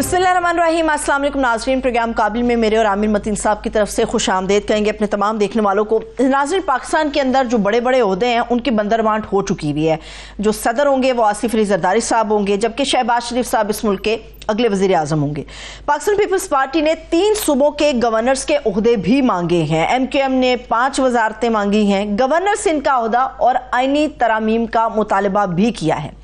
बिस्मिल्लाहिर्रहमानिर्रहीम। अस्सलाम वालेकुम नाज़रीन, प्रोग्राम काबिल में मेरे और आमिर मतीन साहब की तरफ से खुश आमदेद कहेंगे अपने तमाम देखने वालों को। नाज़रीन, पाकिस्तान के अंदर जो बड़े बड़े ओहदे हैं उनकी बंदरबांट हो चुकी हुई है। जो सदर होंगे वो आसिफ अली जरदारी साहब होंगे, जबकि शहबाज शरीफ साहब इस मुल्क के अगले वजीर आजम होंगे। पाकिस्तान पीपल्स पार्टी ने 3 सूबों के गवर्नर्स के ओहदे भी मांगे हैं। MQM ने 5 वजारतें मांगी हैं। गवर्नर सिंध का ओहदा और आईनी तरामीम का मुतालबा भी किया है।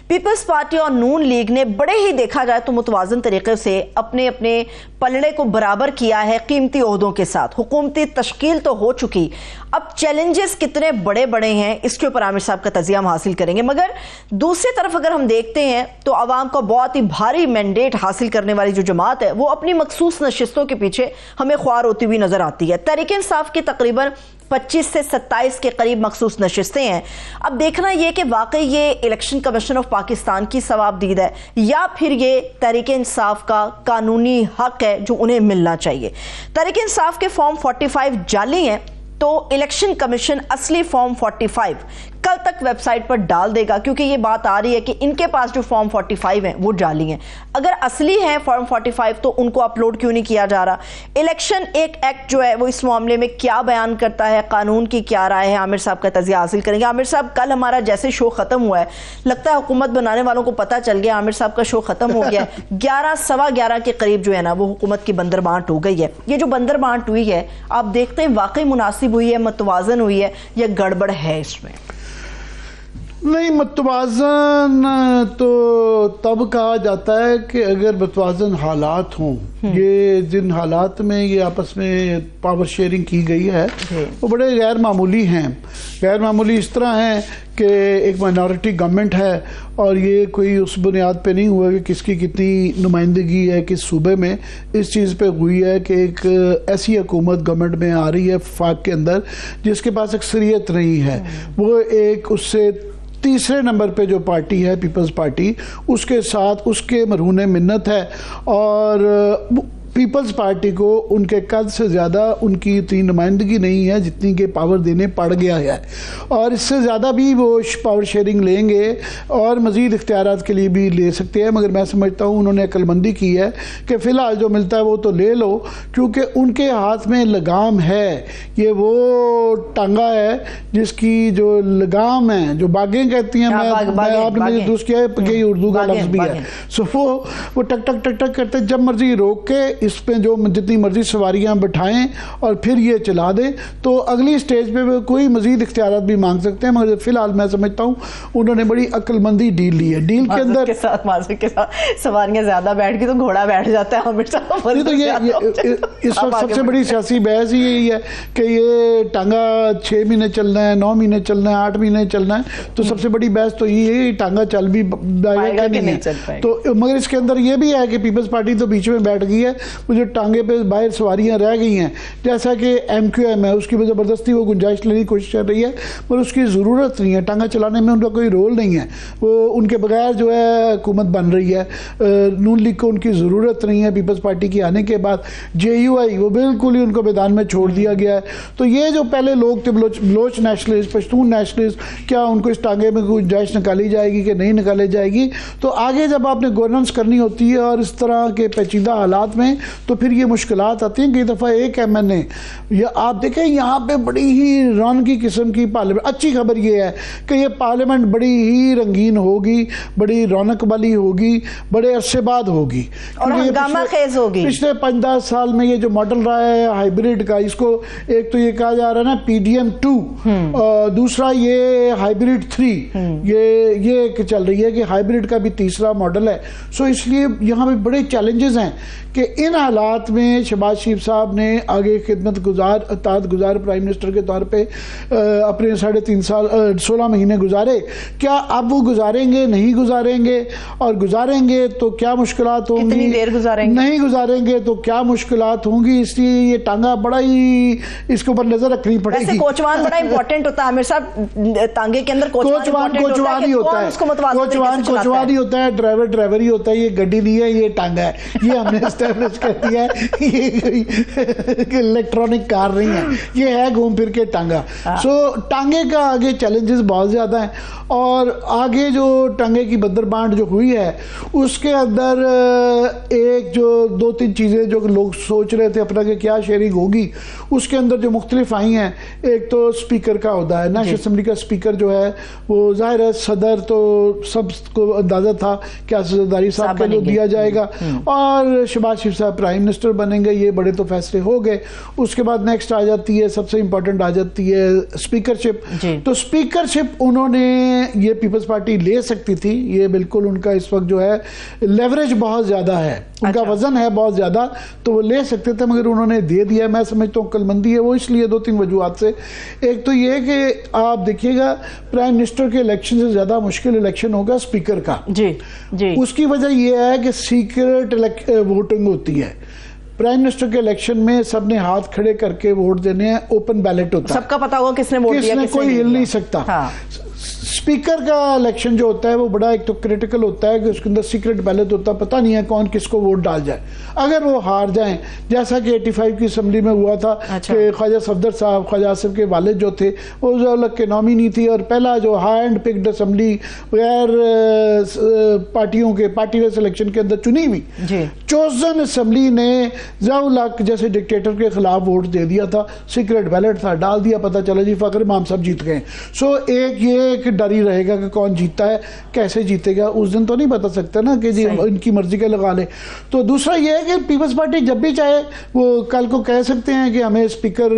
पीपल्स पार्टी और नून लीग ने बड़े ही देखा जाए तो मुतवाजन तरीके से अपने अपने पलड़े को बराबर किया है कीमती ओहदों के साथ। हुकूमती तश्कील तो हो चुकी, अब चैलेंजेस कितने बड़े बड़े हैं इसके ऊपर आमिर साहब का तजिया हम हासिल करेंगे। मगर दूसरी तरफ अगर हम देखते हैं तो आवाम को बहुत ही भारी मैंडेट हासिल करने वाली जो जमात है वो अपनी मखसूस नशिस्तों के पीछे हमें ख्वार होती हुई नजर आती है। तहरीक इंसाफ की तकरीबन 25 से 27 के करीब मखसूस नशिस्तें हैं। अब देखना यह कि वाकई ये इलेक्शन कमीशन ऑफ पाकिस्तान की सवाबदीद है या फिर ये तहरीक इंसाफ का कानूनी हक है जो उन्हें मिलना चाहिए। तहरीक इंसाफ के फॉर्म 45 जाली हैं तो इलेक्शन कमीशन असली फॉर्म 45 कल तक वेबसाइट पर डाल देगा, क्योंकि ये बात आ रही है कि इनके पास जो फॉर्म 45 हैं वो जाली हैं। अगर असली है फॉर्म 45 तो उनको अपलोड क्यों नहीं किया जा रहा? इलेक्शन एक एक्ट जो है वो इस मामले में क्या बयान करता है, कानून की क्या राय है, आमिर साहब का तजिया हासिल करेंगे। आमिर साहब, कल हमारा जैसे शो खत्म हुआ है, लगता है हुकूमत बनाने वालों को पता चल गया आमिर साहब का शो खत्म हो गया है। 11 सवा 11 के करीब जो है ना वो हुकूमत की बंदरबांट हो गई है। ये जो बंदरबांट हुई है आप देखते हैं वाकई मुनासिब हुई है, मतवाजन हुई है या गड़बड़ है इसमें? नहीं, मतवाजन तो तब कहा जाता है कि अगर मतवाजन हालात हों। ये जिन हालात में ये आपस में पावर शेयरिंग की गई है वो बड़े गैर मामूली हैं। गैर मामूली इस तरह हैं कि एक माइनॉरिटी गवर्नमेंट है और ये कोई उस बुनियाद पे नहीं हुआ कि किसकी कितनी नुमाइंदगी है किस सूबे में। इस चीज़ पे हुई है कि एक ऐसी हुकूमत गवर्नमेंट में आ रही है वफाक के अंदर जिसके पास अक्सरियत नहीं है। वो एक उससे तीसरे नंबर पे जो पार्टी है पीपल्स पार्टी, उसके साथ उसके मरहून मिन्नत है और पीपल्स पार्टी को उनके कद से ज़्यादा उनकी इतनी नुमाइंदगी नहीं है जितनी के पावर देने पड़ गया है। और इससे ज़्यादा भी वो पावर शेयरिंग लेंगे और मज़ीद इख्तियारात के लिए भी ले सकते हैं। मगर मैं समझता हूँ उन्होंने अक्लमंदी की है कि फ़िलहाल जो मिलता है वो तो ले लो, क्योंकि उनके हाथ में लगाम है। ये वो टांगा है जिसकी जो लगाम है, जो बागें कहती हैं, आपने मुझे दुरुस्त किया है कि उर्दू का लफ्ज़ भी है। सो वो टक टक टक टक करते जब मर्जी रोक के इस पे जो जितनी मर्जी सवारियां बिठाएं और फिर ये चला दें, तो अगली स्टेज पे वो कोई मजीद इख्तियारात भी मांग सकते हैं। मगर फिलहाल मैं समझता हूँ उन्होंने बड़ी अक्लमंदी डील ली है। डील के अंदर के साथ सवारियां ज्यादा बैठ गई तो घोड़ा बैठ जाता है। तो ये इस वक्त सबसे बड़ी सियासी बहस ही यही है कि ये टांगा 6 महीने चलना है, 9 महीने चलना है, 8 महीने चलना है। तो सबसे बड़ी बहस तो ये है टांगा चल भी पाएगा नहीं है। तो मगर इसके अंदर ये भी है कि पीपल्स पार्टी तो बीच में बैठ गई है। वो जो टांगे पे बाहर सवारियां रह गई हैं, जैसा कि MQM है उसकी ज़बरदस्ती वो गुंजाइश लेने की कोशिश कर रही है, पर उसकी ज़रूरत नहीं है। टांगा चलाने में उनका कोई रोल नहीं है। वो उनके बगैर जो है हुकूमत बन रही है। नून लीग को उनकी ज़रूरत नहीं है। पीपल्स पार्टी के आने के बाद JUI वो बिल्कुल ही उनको मैदान में छोड़ दिया गया है। तो ये जो पहले लोग थे बलोच नेशनलिस्ट, पश्तून नेशनलिस्ट, क्या उनको इस टांगे में गुंजाइश निकाली जाएगी कि नहीं निकाली जाएगी? तो आगे जब आपने गवर्नेंस करनी होती है और इस तरह के पेचीदा हालात में, तो फिर ये मुश्किलात आती हैं। कई दफ़ा एक MNA या आप देखें यहाँ पे बड़ी ही रौनकी किस्म की पार्लियामेंट, अच्छी खबर ये है कि ये पार्लियामेंट बड़ी ही रंगीन होगी, बड़ी रौनक वाली होगी, बड़े अरसे बाद होगी और हंगामा खेज होगी। पिछले 5-10 साल में ये जो मॉडल रहा है हाइब्रिड का, इसको एक तो ये कहा जा रहा है ना PDM 2, दूसरा ये हाइब्रिड 3, ये एक चल रही है कि हाइब्रिड का भी तीसरा मॉडल है। सो इसलिए यहाँ पे बड़े चैलेंजेस हैं कि इन हालात में शहबाज शरीफ साहब ने आगे खिदमत गुजार अतात गुजार प्राइम मिनिस्टर के तौर पे अपने 3.5 साल 16 महीने गुजारे। क्या अब वो गुजारेंगे, नहीं गुजारेंगे? और गुजारेंगे तो क्या मुश्किलात होंगी, कितनी देर गुजारेंगे, नहीं गुजारेंगे तो क्या मुश्किलात होंगी? इसलिए ये टांगा बड़ा ही इसके ऊपर नजर रखनी पड़ेगी। वैसे कोचवान बड़ा इंपॉर्टेंट होता है आमिर साहब। टांगे के अंदर कोचवान ही होता है, कोचवान ही होता है, ड्राइवर ही होता है। ये गड्डी नहीं है, ये टांगा है। ये हमने एस्टैब्लिश सोच कहती है ये इलेक्ट्रॉनिक कार नहीं है, ये है घूम फिर के टांगा। सो टांगे का आगे चैलेंजेस बहुत ज़्यादा हैं, और आगे जो टांगे की बंदरबांट जो हुई है उसके अंदर एक जो 2-3 चीज़ें जो लोग सोच रहे थे अपना कि क्या शेयरिंग होगी, उसके अंदर जो मुख्तलिफ आई हैं, एक तो स्पीकर का होता है, नेशनल असम्बली का स्पीकर जो है वो जाहिर है सदर तो सबको अंदाजा था कि असददारी साहब को दिया जाएगा और शहबाज शरीफ साहब प्राइम मिनिस्टर बनेंगे, ये बड़े तो फैसले हो गए। उसके बाद नेक्स्ट आ जाती है, सबसे इंपॉर्टेंट आ जाती है स्पीकरशिप। तो स्पीकरशिप उन्होंने ये पीपल्स पार्टी ले सकती थी, ये बिल्कुल उनका इस वक्त जो है लेवरेज बहुत ज्यादा है, उनका वजन है बहुत ज्यादा, तो वो ले सकते थे मगर उन्होंने दे दिया। मैं समझता हूँ अक्लमंदी है वो, इसलिए 2-3 वजूहत से। एक तो ये कि आप देखिएगा प्राइम मिनिस्टर के इलेक्शन से ज्यादा मुश्किल इलेक्शन होगा स्पीकर का। जी। उसकी वजह यह है कि सीक्रेट वोटिंग होती है। प्राइम मिनिस्टर के इलेक्शन में सबने हाथ खड़े करके वोट देने हैं, ओपन बैलेट होता है, सबका पता होगा किसने वोट दिया, किसने कोई हिल नहीं सकता। स्पीकर का इलेक्शन जो होता है वो बड़ा एक तो क्रिटिकल होता है कि उसके अंदर सीक्रेट बैलेट होता है, पता नहीं है कौन किसको वोट डाल जाए। अगर वो हार जाएं, जैसा कि 85 की असम्बली में हुआ था कि ख्वाजा सफदर साहब, ख्वाजा आसिफ के वालिद जो थे वो अलग के नॉमिनी थी, और पहला जो हैंड पिक्ड असम्बली गैर पार्टियों के पार्टी वाइज इलेक्शन के अंदर चुनी हुई चोजन असम्बली ने ज़िया-उल-हक जैसे डिक्टेटर के खिलाफ वोट दे दिया था, सीक्रेट बैलेट था, डाल दिया, पता चला जी फखर इमाम साहब जीत गए। सो एक ये एक डर ही रहेगा कि कौन जीतता है, कैसे जीतेगा, उस दिन तो नहीं बता सकता ना कि जी इनकी मर्जी का लगा ले। तो दूसरा ये है कि पीपल्स पार्टी जब भी चाहे वो कल को कह सकते हैं कि हमें स्पीकर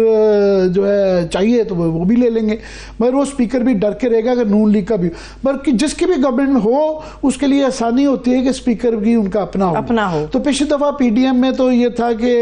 जो है चाहिए, तो वो भी ले लेंगे, मगर वो स्पीकर भी डर के रहेगा कि नून लीग का भी, बल्कि जिसकी भी गवर्नमेंट हो उसके लिए आसानी होती है कि स्पीकर भी उनका अपना हो। तो पिछली दफा पीडीएम में तो ये था कि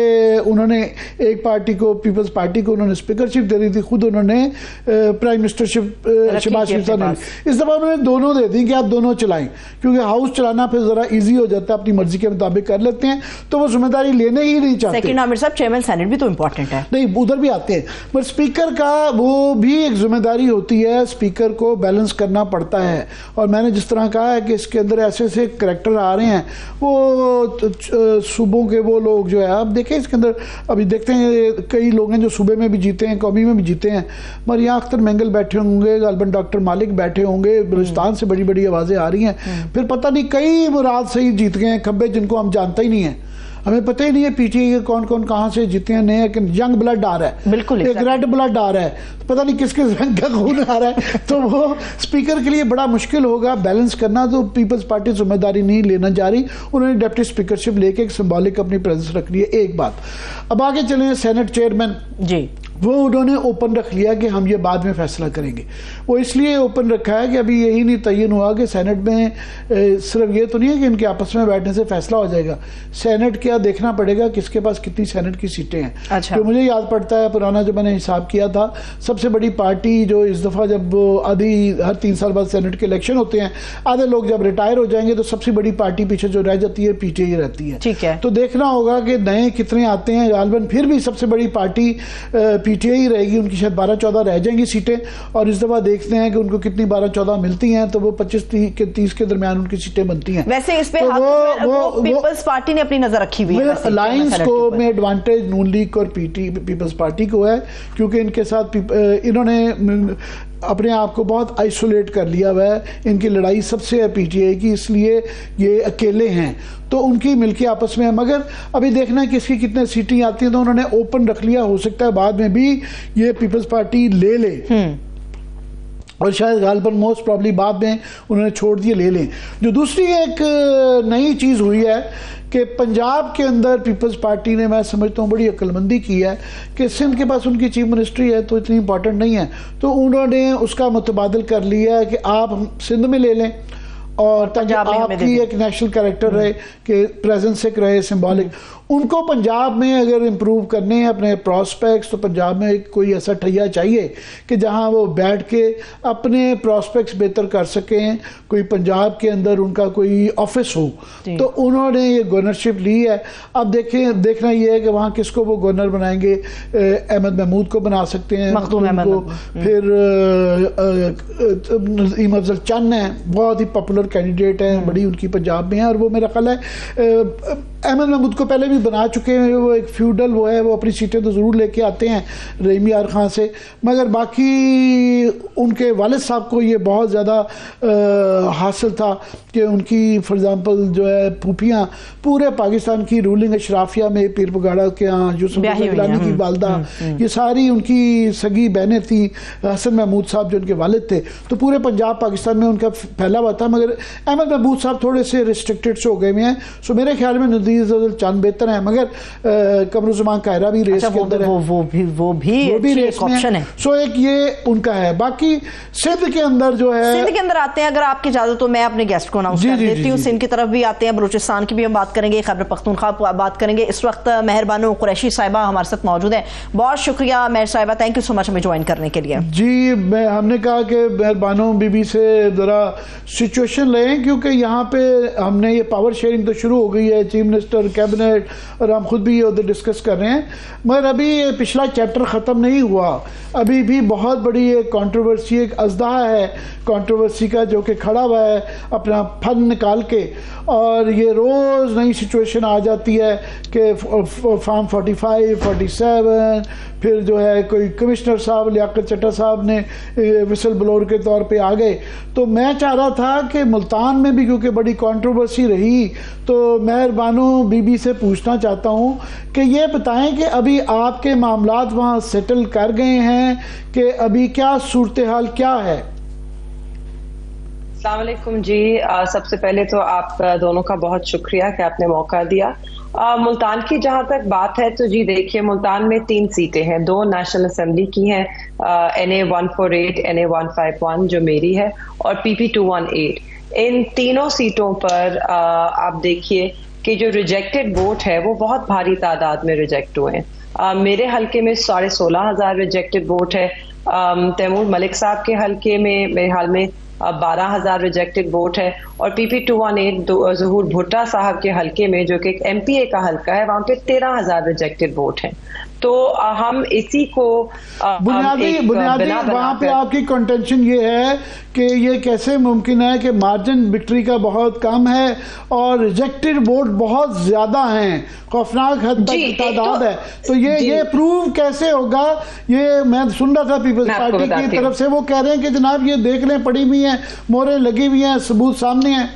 उन्होंने एक पार्टी को, पीपल्स पार्टी को उन्होंने स्पीकरशिप दे दी थी, खुद उन्होंने प्राइम मिनिस्टरशिप शहबाज शरीफ साहब ने, इस दफा उन्होंने दोनों दे दी कि आप दोनों चलाएं, क्योंकि हाउस चलाना फिर जरा इजी हो जाता है, अपनी मर्जी के मुताबिक कर लेते हैं, तो वो जिम्मेदारी लेने ही नहीं चाहते। सेकंड आमिर साहब, चेयरमैन सेनेट भी तो इंपॉर्टेंट है। नहीं, उधर भी आते हैं, पर स्पीकर का वो भी एक जिम्मेदारी होती है, स्पीकर को बैलेंस करना पड़ता है। और मैंने जिस तरह कहा है कि इसके अंदर ऐसे ऐसे करैक्टर आ रहे हैं, वो सूबों के वो लोग जो है, आप देखें इसके अंदर अभी देखते हैं कई लोग हैं जो सूबे में भी जीते हैं, कौमी में भी जीते हैं, मगर यहाँ अख्तर मेंगल बैठे होंगे, गालबन डॉक्टर मालिक बैठे होंगे, बलूचिस्तान से बड़ी बड़ी आवाजें आ रही हैं, फिर पता नहीं कई मुराद से ही जीत गए हैं खब्बे जिनको हम जानते ही नहीं है, हमें पता ही नहीं है पीटीआई के कौन कौन कहां से जीते हैं, नए यंग ब्लड आ रहा है, बिल्कुल एक रेड ब्लड आ रहा है, तो पता नहीं किसके रंग का खून आ रहा है, तो वो स्पीकर के लिए बड़ा मुश्किल होगा बैलेंस करना। तो पीपल्स पार्टी जिम्मेदारी नहीं लेना जा रही, उन्होंने डिप्टी स्पीकरशिप लेके एक सिंबॉलिक अपनी प्रेजेंस रख ली है। एक बात, अब आगे चले सेनेट चेयरमैन जी, वो उन्होंने ओपन रख लिया कि हम ये बाद में फैसला करेंगे। वो इसलिए ओपन रखा है कि अभी यही नहीं तयन हुआ कि सेनेट में सिर्फ ये तो नहीं है कि इनके आपस में बैठने से फैसला हो जाएगा, सेनेट क्या देखना पड़ेगा किसके पास कितनी सेनेट की सीटें हैं। अच्छा। तो मुझे याद पड़ता है पुराना जो मैंने हिसाब किया था, सबसे बड़ी पार्टी जो इस दफ़ा जब आधी हर 3 साल बाद सेनेट के इलेक्शन होते हैं, आधे लोग जब रिटायर हो जाएंगे तो सबसे बड़ी पार्टी पीछे जो रह जाती है पीटीआई रहती है। ठीक है, तो देखना होगा कि नए कितने आते हैं। गालबन फिर भी सबसे बड़ी पार्टी पीटीआई रहेगी, उनकी शायद 12-14 रह जाएंगी सीटें, और इस दफा देखते हैं कि उनको कितनी 12-14 मिलती हैं, तो वो 25-30 के दरमियान उनकी सीटें बनती हैं। वैसे इस पे वो पीपल्स पार्टी ने अपनी नजर रखी हुई है, अलायंस को में एडवांटेज नून लीग और पीपल्स पार्टी को है, क्योंकि इनके साथ इन्होंने अपने आप को बहुत आइसोलेट कर लिया हुआ है, इनकी लड़ाई सबसे है पीटीआई की, इसलिए ये अकेले हैं, तो उनकी मिलके आपस में है। मगर अभी देखना है किसकी कितने सीटें आती हैं, तो उन्होंने ओपन रख लिया, हो सकता है बाद में भी ये पीपल्स पार्टी ले ले, और शायद गालबन मोस्ट प्रॉब्ली बाद में उन्होंने छोड़ दिए ले लें। जो दूसरी एक नई चीज़ हुई है कि पंजाब के अंदर पीपल्स पार्टी ने, मैं समझता हूँ बड़ी अक्लमंदी की है कि सिंध के पास उनकी चीफ मिनिस्ट्री है तो इतनी इंपॉर्टेंट नहीं है, तो उन्होंने उसका मुतबादल कर लिया है कि आप सिंध में ले लें, और ताकि आपकी एक नेशनल कैरेक्टर रहे कि प्रेजेंस एक रहे सिंबॉलिक। उनको पंजाब में अगर इम्प्रूव करने हैं अपने प्रॉस्पेक्ट्स, तो पंजाब में कोई ऐसा ठैया चाहिए कि जहां वो बैठ के अपने प्रॉस्पेक्ट्स बेहतर कर सकें, कोई पंजाब के अंदर उनका कोई ऑफिस हो। तो उन्होंने ये गवर्नरशिप ली है। अब देखना ये है कि वहाँ किसको वो गवर्नर बनाएंगे। अहमद महमूद को बना सकते हैं, को, फिर नज़ीम अफजल चन्न है, बहुत ही पॉपुलर कैंडिडेट है, बड़ी उनकी पंजाब में है, और वो मेरा ख्याल है अहमद महमूद को पहले भी बना चुके हैं, वो एक फ्यूडल वो है, वो अपनी सीटें तो ज़रूर लेके आते हैं रहीम यार खान से, मगर बाकी उनके वालिद साहब को ये बहुत ज़्यादा हासिल था कि उनकी फॉर एग्ज़ाम्पल जो है फूफियाँ पूरे पाकिस्तान की रूलिंग अशराफिया में, पीर पगाड़ा के यहाँ यूसुफ गिलानी की वालदा, ये सारी उनकी सगी बहनें थी, हसन महमूद साहब जो उनके वालिद थे, तो पूरे पंजाब पाकिस्तान में उनका फैला हुआ था। मगर अहमद महमूद साहब थोड़े से रिस्ट्रिक्टेड से हो गए हुए हैं, सो मेरे ख्याल में चंद बेहतर है, मगर कमरुज़्ज़मान कायरा भी रेस के अंदर है, वो भी रेस में ऑप्शन है। सो एक ये उनका है। बाकी सिंध के अंदर जो है, सिंध के अंदर आते हैं, अगर आपकी इजाजत तो मैं अपने गेस्ट को अनाउंस कर देती हूँ। सिंध की तरफ भी आते हैं, बलूचिस्तान की भी हम बात करेंगे, खैबर पख्तूनख्वा बात करेंगे। इस वक्त मेहरबानो कुरैशी साहिबा हमारे साथ मौजूद है। बहुत शुक्रिया मेहर साहिबा, थैंक यू सो मच हमें ज्वाइन करने के लिए। जी, हमने कहा कि मेहरबानो बीबी से जरा सिचुएशन लें, क्योंकि यहाँ पे हमने ये पावर शेयरिंग तो शुरू हो गई है, चीफ मिनिस्टर, कैबिनेट, और हम खुद भी ये उधर डिस्कस कर रहे हैं, मगर अभी ये पिछला चैप्टर ख़त्म नहीं हुआ। अभी भी बहुत बड़ी एक कंट्रोवर्सी, एक अजदहा है कंट्रोवर्सी का, जो कि खड़ा हुआ है अपना फन निकाल के, और ये रोज़ नई सिचुएशन आ जाती है कि फॉर्म 45, 47, फिर जो है कोई कमिश्नर साहब लियाकत चट्टा साहब ने विसल ब्लोअर के तौर पे आ गए। तो मैं चाह रहा था कि मुल्तान में भी क्योंकि बड़ी कंट्रोवर्सी रही, तो मेहरबानो बीबी से पूछना चाहता हूँ कि ये बताएं कि अभी आपके मामलात वहाँ सेटल कर गए हैं कि अभी क्या सूरत हाल क्या है? अस्सलाम वालेकुम जी, सबसे पहले तो आप दोनों का बहुत शुक्रिया कि आपने मौका दिया। मुल्तान की जहां तक बात है तो जी देखिए, मुल्तान में 3 सीटें हैं, 2 नेशनल असेंबली की हैं, NA 148, NA 151 जो मेरी है, और PP 218। इन तीनों सीटों पर आप देखिए कि जो रिजेक्टेड वोट है वो बहुत भारी तादाद में रिजेक्ट हुए हैं। मेरे हल्के में 16,500 रिजेक्टेड वोट है। तैमूर मलिक साहब के हल्के में मेरे हाल में 12,000 रिजेक्टेड वोट है, और PP 218 ज़हूर भुट्टा साहब के हल्के में, जो कि एक MPA का हल्का है, वहां पे 13,000 रिजेक्टेड वोट हैं। तो हम इसी को बुनियादी वहाँ पे आपकी कंटेंशन ये है कि ये कैसे मुमकिन है कि मार्जिन विक्ट्री का बहुत कम है और रिजेक्टेड वोट बहुत ज्यादा हैं, खौफनाक हद तक तादाद है, तो ये प्रूव कैसे होगा? ये मैं सुन रहा था पीपल्स पार्टी की तरफ से, वो कह रहे हैं कि जनाब ये देख लें, पड़ी हुई हैं, मोहरें लगी हुई हैं, सबूत सामने हैं।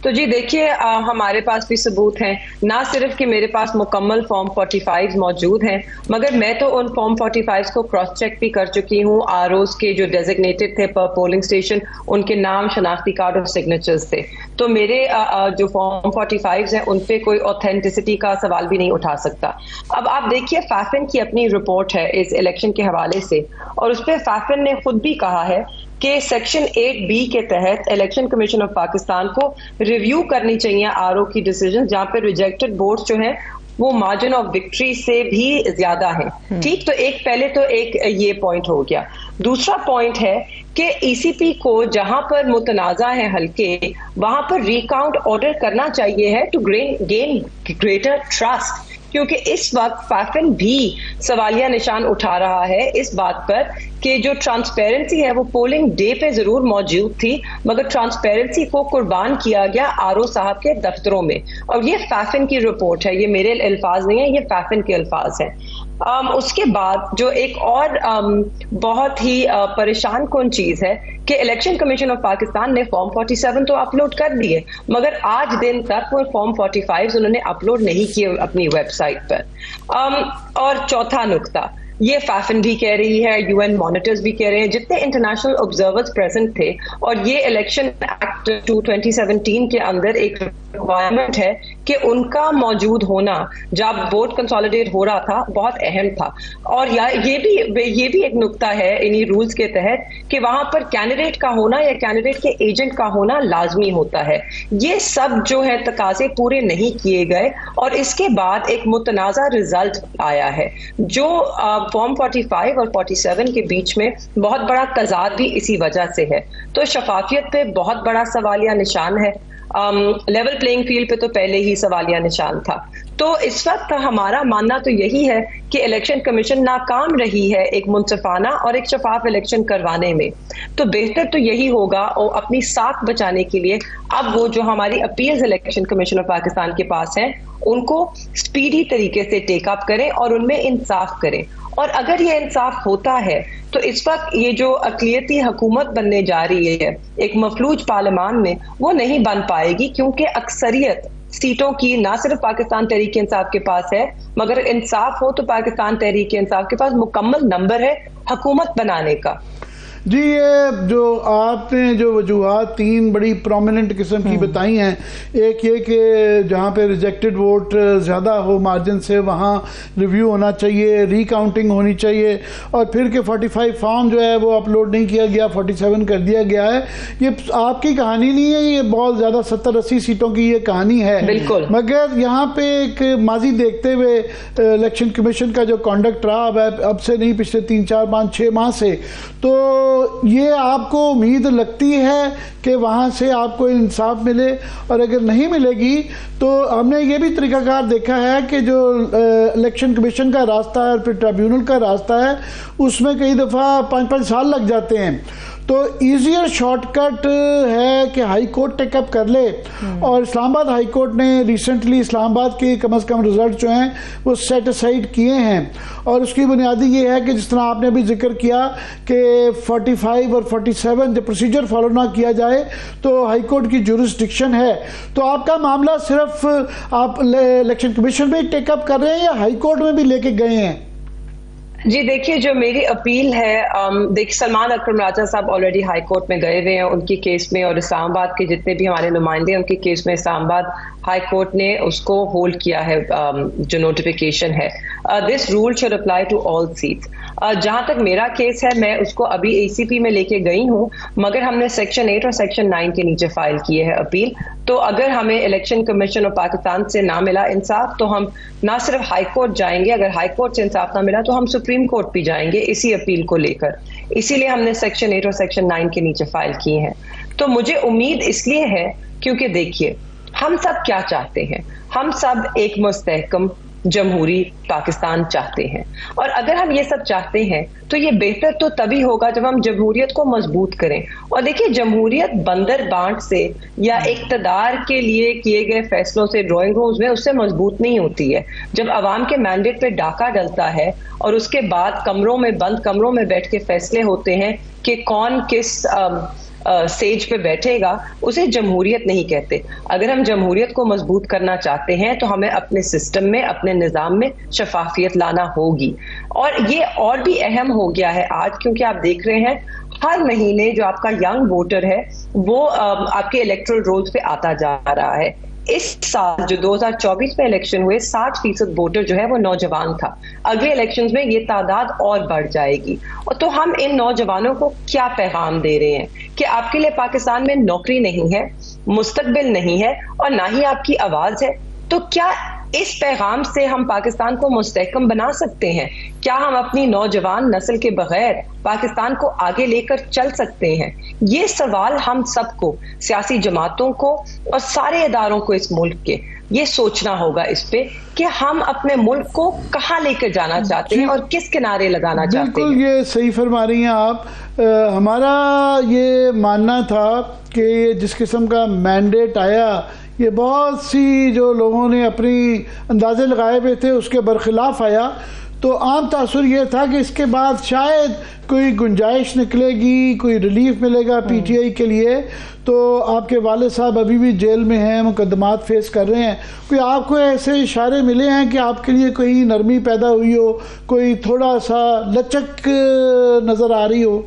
तो जी देखिए, हमारे पास भी सबूत हैं, ना सिर्फ कि मेरे पास मुकम्मल फॉर्म 45 मौजूद हैं, मगर मैं तो उन फॉर्म 45 को क्रॉस चेक भी कर चुकी हूँ। ROs के जो डेजिग्नेटेड थे पर पोलिंग स्टेशन, उनके नाम, शनाख्ती कार्ड और सिग्नेचर्स थे। तो मेरे जो फॉर्म 45 हैं उन पे कोई ऑथेंटिसिटी का सवाल भी नहीं उठा सकता। अब आप देखिए, फैफिन की अपनी रिपोर्ट है इस इलेक्शन के हवाले से, और उस पर फैफिन ने खुद भी कहा है कि सेक्शन 8B के तहत इलेक्शन कमीशन ऑफ पाकिस्तान को रिव्यू करनी चाहिए RO की डिसीजन, जहां पे रिजेक्टेड वोट्स जो हैं वो मार्जिन ऑफ विक्ट्री से भी ज्यादा है। ठीक, तो पहले तो ये पॉइंट हो गया। दूसरा पॉइंट है कि ECP को जहां पर मुतनाज़ा है हल्के, वहां पर रिकाउंट ऑर्डर करना चाहिए है टू गेन ग्रेटर ट्रस्ट, क्योंकि इस वक्त फैफिन भी सवालिया निशान उठा रहा है इस बात पर कि जो ट्रांसपेरेंसी है वो पोलिंग डे पे जरूर मौजूद थी, मगर ट्रांसपेरेंसी को कुर्बान किया गया RO साहब के दफ्तरों में। और ये फैफिन की रिपोर्ट है, ये मेरे अल्फाज नहीं है, ये फैफिन के अल्फाज हैं। उसके बाद जो एक और बहुत ही परेशान कौन चीज है कि इलेक्शन कमीशन ऑफ पाकिस्तान ने फॉर्म 47 तो अपलोड कर दिए, मगर आज दिन तक वो फॉर्म 45 उन्होंने अपलोड नहीं किए अपनी वेबसाइट पर। और चौथा नुक्ता, ये फैफिन भी कह रही है, UN मॉनिटर्स भी कह रहे हैं, जितने इंटरनेशनल ऑब्जर्वर्स प्रेजेंट थे, और ये इलेक्शन एक्ट 2017 के अंदर एक रिक्वायरमेंट है कि उनका मौजूद होना जब वोट कंसोलिडेट हो रहा था बहुत अहम था। और ये भी एक नुक्ता है इन्हीं रूल्स के तहत कि वहां पर कैंडिडेट का होना या कैंडिडेट के एजेंट का होना लाजमी होता है। ये सब जो है तकाजे पूरे नहीं किए गए, और इसके बाद एक मुतनाज़ा रिजल्ट आया है, जो फॉर्म 45 और 47 के बीच में बहुत बड़ा तजाद भी इसी वजह से है। तो शफाफियत पे बहुत बड़ा सवालिया निशान है। लेवल प्लेइंग फील्ड पे तो पहले ही सवालिया निशान था। तो इस वक्त हमारा मानना तो यही है कि इलेक्शन कमीशन नाकाम रही है एक मुंसफाना और एक शफाफ इलेक्शन करवाने में। तो बेहतर तो यही होगा, और अपनी साख बचाने के लिए अब वो जो हमारी appeals election commission of Pakistan के पास हैं उनको स्पीडी तरीके से टेक अप करें और उनमें इंसाफ करें। और अगर ये इंसाफ होता है तो इस वक्त ये जो अक़लियती हुकूमत बनने जा रही है एक मफलूज पार्लियामान में, वो नहीं बन पाएगी, क्योंकि अक्सरियत सीटों की ना सिर्फ पाकिस्तान तहरीक इंसाफ के पास है, मगर इंसाफ हो तो पाकिस्तान तहरीक इंसाफ के पास मुकम्मल नंबर है हुकूमत बनाने का। जी, ये जो आपने जो वजूहात तीन बड़ी प्रोमिनेंट किस्म की बताई हैं, एक ये कि जहाँ पे रिजेक्टेड वोट ज़्यादा हो मार्जिन से वहाँ रिव्यू होना चाहिए, रीकाउंटिंग होनी चाहिए, और फिर के 45 फॉर्म जो है वो अपलोड नहीं किया गया, 47 कर दिया गया है। ये आपकी कहानी नहीं है, ये बहुत ज़्यादा 70-80 सीटों की ये कहानी है। बिल्कुल। मगर यहाँ पे एक माजी देखते हुए इलेक्शन कमीशन का जो कॉन्डक्ट रहा अब से नहीं, पिछले 3, 4, 5, 6 माह से, तो ये आपको उम्मीद लगती है कि वहाँ से आपको इंसाफ मिले? और अगर नहीं मिलेगी तो हमने ये भी तरीकाकार देखा है कि जो इलेक्शन कमीशन का रास्ता है और फिर ट्रिब्यूनल का रास्ता है उसमें कई दफ़ा 5-5 साल लग जाते हैं। तो ईजियर शॉर्टकट है कि हाई कोर्ट टेकअप कर ले, और इस्लामाबाद हाई कोर्ट ने रिसेंटली इस्लामाबाद के कम अज़ कम रिजल्ट जो हैं वो सेट असाइड किए हैं, और उसकी बुनियादी ये है कि जिस तरह आपने अभी जिक्र किया कि 45 और 47 जब प्रोसीजर फॉलो ना किया जाए तो हाई कोर्ट की जुरिस्डिक्शन है। तो आपका मामला सिर्फ आप इलेक्शन कमीशन में टेकअप कर रहे हैं या हाई कोर्ट में भी लेके गए हैं? जी देखिए, जो मेरी अपील है, देखिए सलमान अकरम राजा साहब ऑलरेडी हाई कोर्ट में गए हुए हैं उनकी केस में, और इस्लामाबाद के जितने भी हमारे नुमाइंदे हैं उनके केस में इस्लामाबाद हाई कोर्ट ने उसको होल्ड किया है। जो नोटिफिकेशन है, this rule should apply to all seats. जहां तक मेरा केस है, मैं उसको अभी ACP में लेके गई हूं, मगर हमने सेक्शन 8 और सेक्शन 9 के नीचे फाइल किए है अपील। तो अगर हमें इलेक्शन कमीशन ऑफ पाकिस्तान से ना मिला इंसाफ तो हम ना सिर्फ हाई कोर्ट जाएंगे, अगर हाई कोर्ट से इंसाफ ना मिला तो हम सुप्रीम कोर्ट भी जाएंगे इसी अपील को लेकर। इसीलिए हमने सेक्शन 8 और सेक्शन 9 के नीचे फाइल किए हैं। तो मुझे उम्मीद इसलिए है क्योंकि देखिए, हम सब क्या चाहते हैं, हम सब एक मुस्तहकम जमहूरी पाकिस्तान चाहते हैं, और अगर हम ये सब चाहते हैं तो ये बेहतर तो तभी होगा जब हम जमहूरियत को मजबूत करें। और देखिए, जमहूरियत बंदर बांट से या इक्तदार के लिए किए गए फैसलों से ड्राइंग रूम्स में उससे मजबूत नहीं होती है। जब अवाम के मैंडेट पे डाका डलता है और उसके बाद कमरों में, बंद कमरों में बैठ के फैसले होते हैं कि कौन किस सेज पे बैठेगा, उसे जमहूरियत नहीं कहते। अगर हम जमहूरियत को मजबूत करना चाहते हैं तो हमें अपने सिस्टम में, अपने निज़ाम में शफाफियत लाना होगी। और ये और भी अहम हो गया है आज, क्योंकि आप देख रहे हैं हर महीने जो आपका यंग वोटर है वो आपके इलेक्टोरल रोल्स पे आता जा रहा है। इस साल जो 2024 में इलेक्शन हुए 60% वोटर जो है वो नौजवान था। अगले इलेक्शंस में ये तादाद और बढ़ जाएगी। और तो हम इन नौजवानों को क्या पैगाम दे रहे हैं कि आपके लिए पाकिस्तान में नौकरी नहीं है, मुस्तकबिल नहीं है और ना ही आपकी आवाज है। तो क्या इस पैगाम से हम पाकिस्तान को मुस्तहकम बना सकते हैं? क्या हम अपनी नौजवान नस्ल के बगैर पाकिस्तान को आगे लेकर चल सकते हैं? ये सवाल हम सबको, सियासी जमातों को और सारे इदारों को इस मुल्क के, ये सोचना होगा इस पे कि हम अपने मुल्क को कहाँ लेकर जाना चाहते हैं और किस किनारे लगाना चाहते हैं। बिल्कुल, ये सही फरमा रही हैं आप। हमारा ये मानना था कि जिस किस्म का मैंडेट आया, ये बहुत सी जो लोगों ने अपनी अंदाजे लगाए हुए थे उसके बरखिलाफ आया, तो आम तासुर ये था कि इसके बाद शायद कोई गुंजाइश निकलेगी, कोई रिलीफ मिलेगा PTI के लिए। तो आपके वाले साहब अभी भी जेल में हैं, मुकदमात फेस कर रहे हैं। कोई आपको ऐसे इशारे मिले हैं कि आपके लिए कोई नरमी पैदा हुई हो, कोई थोड़ा सा लचक नज़र आ रही हो?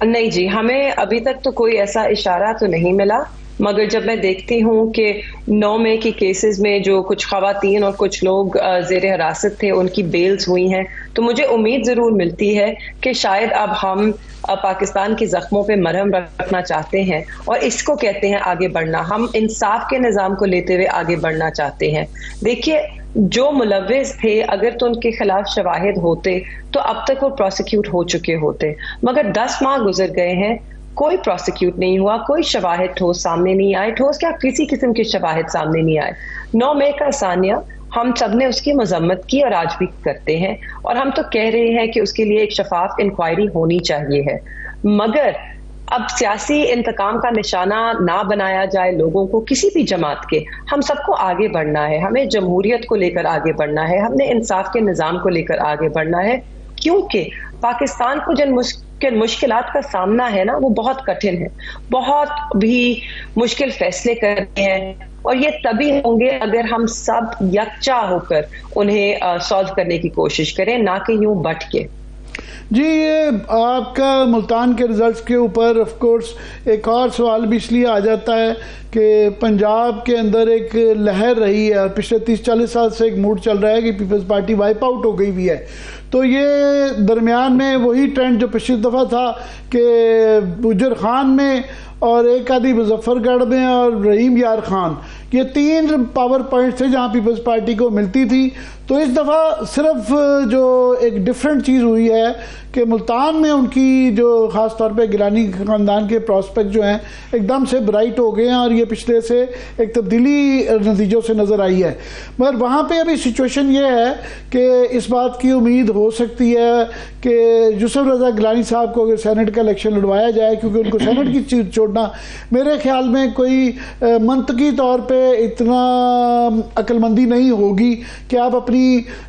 नहीं जी, हमें अभी तक तो कोई ऐसा इशारा तो नहीं मिला, मगर जब मैं देखती हूँ कि 9 मई के केसेस में जो कुछ खवातीन और कुछ लोग ज़ेर हिरासत थे उनकी बेल्स हुई हैं, तो मुझे उम्मीद ज़रूर मिलती है कि शायद अब हम पाकिस्तान के ज़ख्मों पे मरहम रखना चाहते हैं और इसको कहते हैं आगे बढ़ना। हम इंसाफ के निज़ाम को लेते हुए आगे बढ़ना चाहते हैं। देखिए, जो मुलव्विस थे अगर तो उनके खिलाफ शवाहिद होते तो अब तक वो प्रोसिक्यूट हो चुके होते, मगर 10 माह गुजर गए हैं, कोई प्रोसिक्यूट नहीं हुआ, कोई शवाहिद ठोस सामने नहीं आए, ठोस क्या किसी किस्म के शवाहिद सामने नहीं आए। 9 मई का सानिया हम सब ने उसकी मजम्मत की और आज भी करते हैं, और हम तो कह रहे हैं कि उसके लिए एक शफाफ इंक्वायरी होनी चाहिए है। मगर अब सियासी इंतकाम का निशाना ना बनाया जाए लोगों को, किसी भी जमात के। हम सबको आगे बढ़ना है, हमें जमहूरियत को लेकर आगे बढ़ना है, हमने इंसाफ के निज़ाम को लेकर आगे बढ़ना है, क्योंकि पाकिस्तान को जिन मुश्किलात का सामना है ना, वो बहुत कठिन है, बहुत भी मुश्किल फैसले करने हैं, और ये तभी होंगे अगर हम सब यकजा होकर उन्हें सॉल्व करने की कोशिश करें, ना कि यूं बट के। जी, ये आपका मुल्तान के रिजल्ट्स के ऊपर ऑफ कोर्स एक और सवाल भी इसलिए आ जाता है कि पंजाब के अंदर एक लहर रही है और पिछले 30-40 साल से एक मूड चल रहा है कि पीपल्स पार्टी वाइप आउट हो गई हुई है। तो ये दरमियान में वही ट्रेंड जो पिछली दफ़ा था कि गुजर खान में और एक आदि मुजफ्फरगढ़ में और रहीम यार खान, ये 3 पावर पॉइंट्स थे जहाँ पीपल्स पार्टी को मिलती थी। तो इस दफ़ा सिर्फ जो एक डिफरेंट चीज़ हुई है कि मुल्तान में उनकी जो ख़ास तौर पे गिलानी ख़ानदान के प्रॉस्पेक्ट जो हैं एकदम से ब्राइट हो गए हैं और ये पिछले से एक तब्दीली नतीजों से नज़र आई है। मगर वहाँ पे अभी सिचुएशन ये है कि इस बात की उम्मीद हो सकती है कि यूसुफ रज़ा गिलानी साहब को अगर सेनेट का इलेक्शन लड़वाया जाए, क्योंकि उनको सेनेट की चीज़ छोड़ना मेरे ख्याल में कोई मंतकी तौर पे इतना अक्लमंदी नहीं होगी कि आप अपनी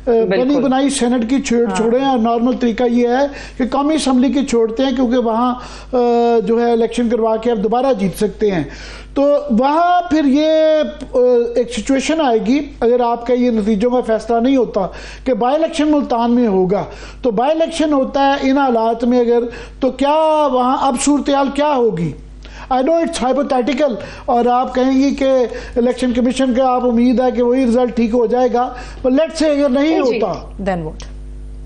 बनी बनाई सेनेट की छोड़ें। और नॉर्मल तरीका ये है कि कौमी असम्बली की छोड़ते हैं, क्योंकि वहाँ जो है इलेक्शन करवा के आप दोबारा जीत सकते हैं। तो वहाँ फिर ये एक सिचुएशन आएगी, अगर आपका ये नतीजों में फैसला नहीं होता कि बाई इलेक्शन मुल्तान में होगा, तो बाई इलेक्शन होता है इन हालात में अगर, तो क्या वहाँ अब सूरत हाल क्या होगी? आई नो इट्स हाइपोथेटिकल, और आप कहेंगे कि इलेक्शन कमीशन का आप उम्मीद है कि वही रिजल्ट ठीक हो जाएगा, पर लेट्स से अगर नहीं होता देन व्हाट?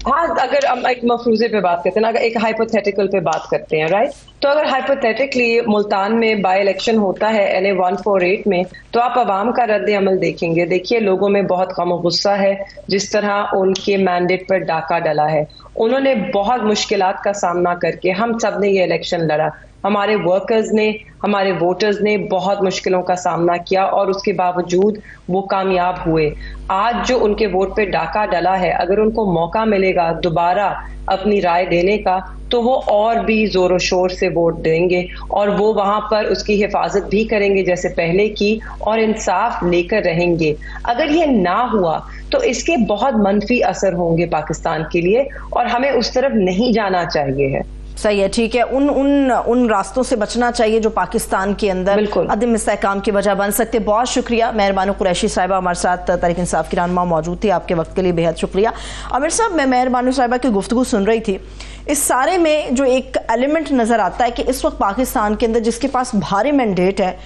हाँ, अगर हम एक मफरूजे पे बात करते हैं ना, अगर एक हाइपोथेटिकल पे बात करते हैं, राइट, तो अगर हाइपोथेटिकली मुल्तान में बाई इलेक्शन होता है NA 148 में, तो आप अवाम का रद्द अमल देखेंगे। देखिए, लोगों में बहुत गम और गुस्सा है जिस तरह उनके मैंडेट पर डाका डला है। उन्होंने बहुत मुश्किलात का सामना करके हम सब ने ये इलेक्शन लड़ा, हमारे वर्कर्स ने, हमारे वोटर्स ने बहुत मुश्किलों का सामना किया और उसके बावजूद वो कामयाब हुए। आज जो उनके वोट पे डाका डला है, अगर उनको मौका मिलेगा दोबारा अपनी राय देने का, तो वो और भी जोरों शोर से वोट देंगे और वो वहां पर उसकी हिफाजत भी करेंगे जैसे पहले की, और इंसाफ लेकर रहेंगे। अगर ये ना हुआ तो इसके बहुत मनफी असर होंगे पाकिस्तान के लिए, और हमें उस तरफ नहीं जाना चाहिए है। सही है, ठीक है। उन रास्तों से बचना चाहिए जो पाकिस्तान के अंदर अदम इस्तेहकाम की वजह बन सकते। बहुत शुक्रिया मेहरबान कुरैशी साहिबा, हमारे साथ तहरीक इंसाफ की रहनुमा मौजूद थी। आपके वक्त के लिए बेहद शुक्रिया। आमिर साहब, मैं मेहरबान साहिबा की गुफ्तगू सुन रही थी, इस सारे में जो एक एलिमेंट नज़र आता है कि इस वक्त पाकिस्तान के अंदर जिसके पास भारी मैंडेट है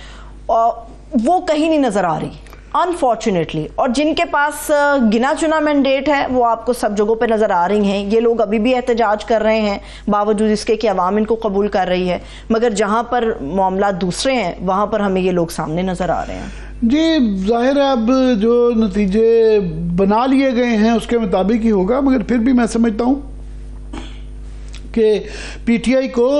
वो कहीं नहीं नज़र आ रही अनफॉर्चुनेटली, और जिनके पास गिना चुना मैंडेट है वो आपको सब जगहों पे नज़र आ रही हैं। ये लोग अभी भी एहतजाज कर रहे हैं बावजूद इसके कि अवाम इनको कबूल कर रही है, मगर जहाँ पर मामला दूसरे हैं वहाँ पर हमें ये लोग सामने नज़र आ रहे हैं। जी, जाहिर है अब जो नतीजे बना लिए गए हैं उसके मुताबिक ही होगा, मगर फिर भी मैं समझता हूँ कि PTI को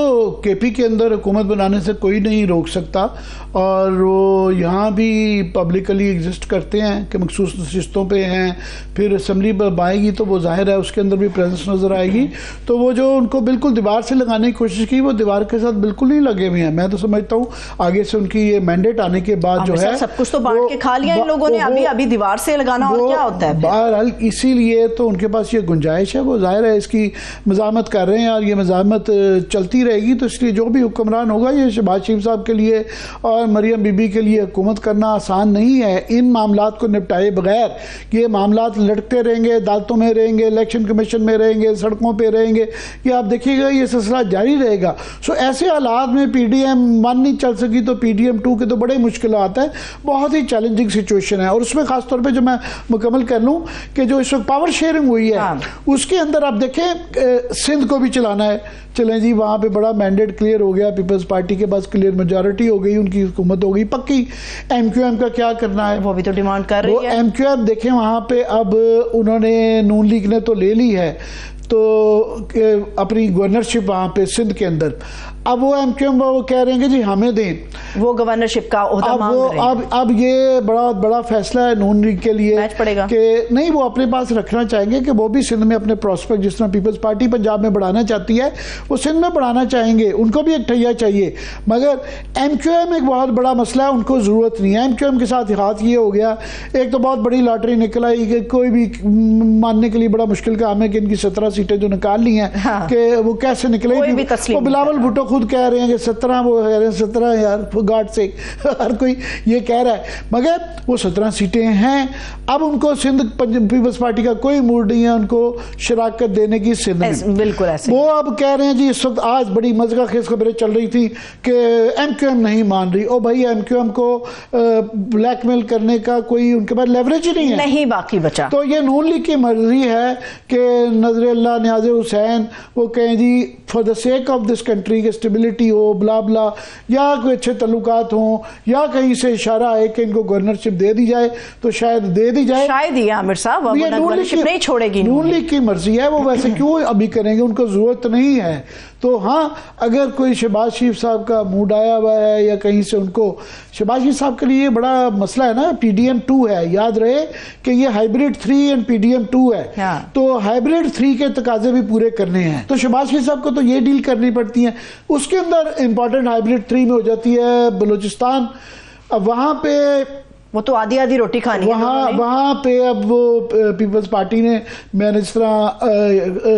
KP के अंदर हुकूमत बनाने से कोई नहीं रोक सकता, और वो यहाँ भी पब्लिकली एग्जिस्ट करते हैं कि मखसूस नशिस्तों पे हैं। फिर असम्बली पर आएगी तो वो जाहिर है उसके अंदर भी प्रेजेंस नज़र आएगी। तो वो जो उनको बिल्कुल दीवार से लगाने की कोशिश की, वो दीवार के साथ बिल्कुल नहीं लगे हुए हैं। मैं तो समझता हूँ आगे से उनकी ये मैंडेट आने के बाद जो है सब कुछ तो बांट के खा लिया इन लोगों ने, अभी दीवार से लगाना और क्या होता है। बहरहाल इसीलिए तो उनके पास ये गुंजाइश है, वो जाहिर है इसकी मज़ामत कर रहे हैं और ये मज़ामत चलती रहेगी। तो इसलिए जो भी हुक्मरान होगा, ये शहबाज शरीफ साहब के लिए और मरियम बीबी के लिए हुकूमत करना आसान नहीं है। इन मामलात को निपटाए बगैर ये मामलात लटकते रहेंगे, अदालतों में रहेंगे, इलेक्शन कमीशन में रहेंगे, सड़कों पे रहेंगे, ये आप देखिएगा ये सिलसिला जारी रहेगा। सो ऐसे हालात में PDM 1 नहीं चल सकी तो PDM 2 के तो बड़े मुश्किल आता है। बहुत ही चैलेंजिंग सिचुएशन है, और उसमें खासतौर पर जो मैं मुकम्मल कर लूँ कि जो इस वक्त पावर शेयरिंग हुई है उसके अंदर आप देखें सिंध को भी चलाना है, चलें जी, वहाँ पे बड़ा मैंडेट क्लियर हो गया, पीपल्स पार्टी के पास क्लियर मेजॉरिटी हो गई, उनकी हुकूमत हो गई पक्की। MQM का क्या करना है, वो भी तो डिमांड कर रही है। MQM देखें वहाँ पे अब उन्होंने नून लीग ने तो ले ली है तो अपनी गवर्नरशिप वहाँ पे सिंध के अंदर। अब वो एमक्यूएम वो कह रहे हैं कि जी हमें दें, वो गवर्नरशिप का ओहदा मांग रहे हैं। अब ये बड़ा फैसला है नून लीग के लिए मैच पड़ेगा कि नहीं, वो अपने पास रखना चाहेंगे कि वो भी सिंध में अपने प्रोस्पेक्ट, जिस तरह पीपल्स पार्टी पंजाब में बढ़ाना चाहती है वो सिंध में बढ़ाना चाहेंगे, उनको भी एक ठैया चाहिए। मगर एमक्यूएम एक बहुत बड़ा मसला है, उनको जरूरत नहीं है। एमक्यूएम के साथ हाथ ये हो गया, एक तो बहुत बड़ी लॉटरी निकल आई कि कोई भी मानने के लिए बड़ा मुश्किल काम है कि इनकी 17 सीटें जो निकाल ली हैं, हाँ। कि वो कैसे निकलेगी। वो बिलावल भुट्टो खुद कह रहे हैं कि 17, वो कह रहे हैं 17 यार गॉड से हर कोई ये कह रहा है, मगर वो 17 सीटें हैं। अब उनको सिंध पीपल्स पार्टी का कोई मूड नहीं है उनको शराकत देने की सिंध में, बिल्कुल ऐसे। वो अब कह रहे हैं जी इस वक्त आज बड़ी मज़ेदार खेस खबरें चल रही थी कि एमक्यूएम नहीं मान रही। ओ भाई, एमक्यूएम को ब्लैकमेल करने का कोई उनके पास लेवरेज ही नहीं है, नहीं बाकी बचा। तो ये नून लीग की मर्जी है कि नजरुल्लाह नियाज़ हुसैन वो कहें जी for the sake of this country की स्टेबिलिटी हो, ब्ला ब्ला, या कोई अच्छे तल्लुकात हों, या कहीं से इशारा है कि इनको गवर्नरशिप दे दी जाए तो शायद दे दी जाए, शायद ही आमिर साहब गवर्नरशिप नहीं छोड़ेगी। नून लीग की मर्जी है, वो वैसे क्यों अभी करेंगे, उनको जरूरत नहीं है। तो हाँ, अगर कोई शहबाज शरीफ साहब का मूड आया हुआ है या कहीं से उनको, शहबाज शरीफ साहब के लिए बड़ा मसला है ना, PDM 2 है, याद रहे कि ये हाइब्रिड 3 एंड PDM 2 है, हाँ। तो हाइब्रिड 3 के तकाजे भी पूरे करने हैं, तो शहबाज शरीफ साहब को तो ये डील करनी पड़ती है। उसके अंदर इंपॉर्टेंट हाइब्रिड 3 में हो जाती है बलूचिस्तान। अब वहां पे वो तो आधी आधी रोटी खानी वहाँ पे अब वो पीपल्स पार्टी ने, मैंने जिस तरह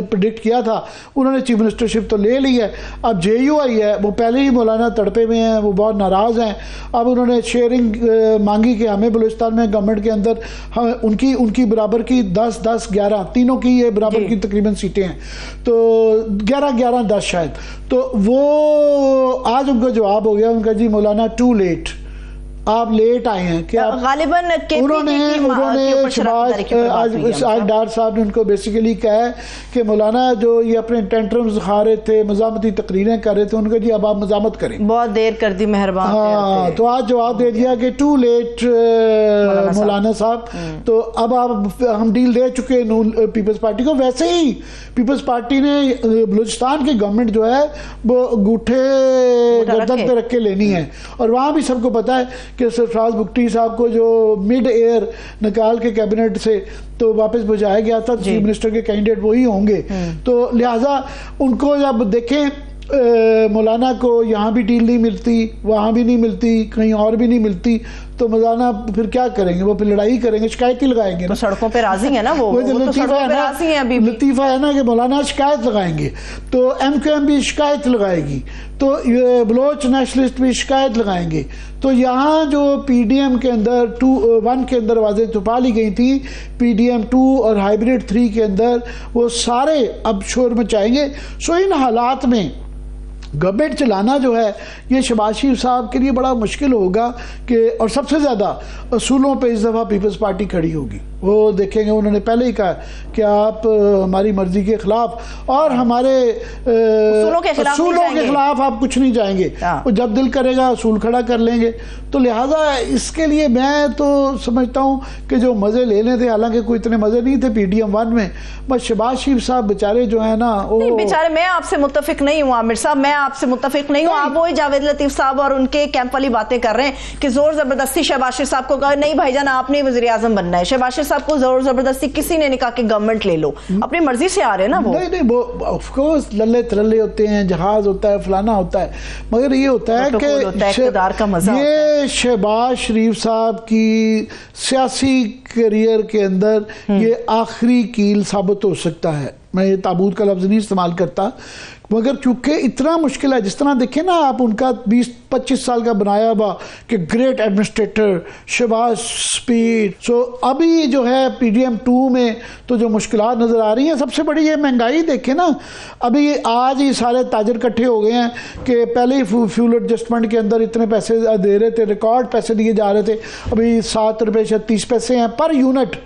प्रेडिक्ट किया था, उन्होंने चीफ मिनिस्टरशिप तो ले ली है। अब JUI है, वो पहले ही मौलाना तड़पे में हैं, वो बहुत नाराज़ हैं। अब उन्होंने शेयरिंग मांगी कि हमें बलूचिस्तान में गवर्नमेंट के अंदर हम उनकी बराबर की 10-10-11 तीनों की ये बराबर की तकरीबन सीटें हैं, तो 11-11-10 शायद। तो वो आज उनका जवाब हो गया उनका, जी मौलाना टू लेट, आप लेट आए हैं कि गालिबन उन्होंने आज डार साहब ने उनको बेसिकली कहा है कि मौलाना जो ये अपने टेंट्रम्स दिखा रहे थे, मजामती तकरीरें कर रहे थे, उनको जी अब आप मजामत करें, बहुत देर कर दी, मेहरबान। हाँ, तो आज जवाब दे दिया कि टू लेट मौलाना साहब, तो अब आप हम डील दे चुके पीपल्स पार्टी को। वैसे ही पीपल्स पार्टी ने बलूचिस्तान की गवर्नमेंट जो है वो अंगूठे गर्दन पे रख के लेनी है, और वहाँ भी सबको पता है कि सरफराज बुगटी साहब को जो मिड एयर निकाल के कैबिनेट से तो वापस बुझाया गया था, चीफ मिनिस्टर के कैंडिडेट वही होंगे, तो लिहाजा उनको जब देखें मौलाना को यहाँ भी डील नहीं मिलती, वहाँ भी नहीं मिलती, कहीं और भी नहीं मिलती, तो मौलाना फिर क्या करेंगे, वो फिर लड़ाई करेंगे, शिकायत ही लगाएंगे। तो सड़कों पे राजी है ना, वो तो लतीफ़ा है ना, अभी लतीफ़ा है ना कि मौलाना शिकायत लगाएंगे, तो MQM भी शिकायत लगाएगी, तो बलोच नेशनलिस्ट भी शिकायत लगाएंगे। तो यहाँ जो PDM के अंदर 1 के अंदर आवाज़ें छुपा ली गई थी, PDM 2 और हाइब्रिड 3 के अंदर वो सारे अब शोर मचाएंगे। सो इन हालात में गवर्नमेंट चलाना जो है ये शहबाज शरीफ साहब के लिए बड़ा मुश्किल होगा कि, और सबसे ज़्यादा असूलों पे इस दफ़ा पीपल्स पार्टी खड़ी होगी। वो देखेंगे, उन्होंने पहले ही कहा कि आप हमारी मर्जी के खिलाफ और हमारे असूलों के खिलाफ आप कुछ नहीं जाएंगे, वो जब दिल करेगा असूल खड़ा कर लेंगे। तो लिहाजा इसके लिए मैं तो समझता हूँ कि जो मज़े लेने थे, हालांकि कोई इतने मज़े नहीं थे PDM 1 में, बस शहबाज शरीफ साहब बेचारे जो है ना, बेचारे, मैं आपसे मुत्तफिक नहीं हूँ आमिर साहब, मैं आपसे मुत्तफिक नहीं हूँ। आप वही जावेद लतीफ साहब और उनके कैंप वाली बातें कर रहे हैं कि जोर जबरदस्ती शहबाज शरीफ साहब को कहा नहीं भाईजान आपने वज़ीर आज़म बनना है, शहबाज शरीफ साहब को जोर जबरदस्ती किसी ने नहीं कहा कि गवर्नमेंट ले लो, अपनी मर्जी से आ रहे हैं ना वो। नहीं, वो ऑफ कोर्स लल्ले तल्ले होते हैं, जहाज होता है, फलाना होता है, मगर ये होता है कि इक़्तिदार का मजा ये शहबाज शरीफ साहब की सियासी करियर के अंदर ये आखिरी कील साबित हो सकता है। मैं ये ताबूत का लफ्ज़ नहीं इस्तेमाल करता, मगर चूंकि इतना मुश्किल है, जिस तरह देखें ना आप, उनका 20-25 साल का बनाया हुआ कि ग्रेट एडमिनिस्ट्रेटर, शहबाज स्पीड। सो अभी जो है PDM 2 में तो जो मुश्किलात नज़र आ रही हैं, सबसे बड़ी ये महंगाई देखें ना, अभी आज ही सारे ताजर इकट्ठे हो गए हैं कि पहले ही फ्यूल एडजस्टमेंट के अंदर इतने पैसे दे रहे थे, रिकॉर्ड पैसे दिए जा रहे थे, अभी 7 रुपये 36 पैसे हैं पर यूनिट।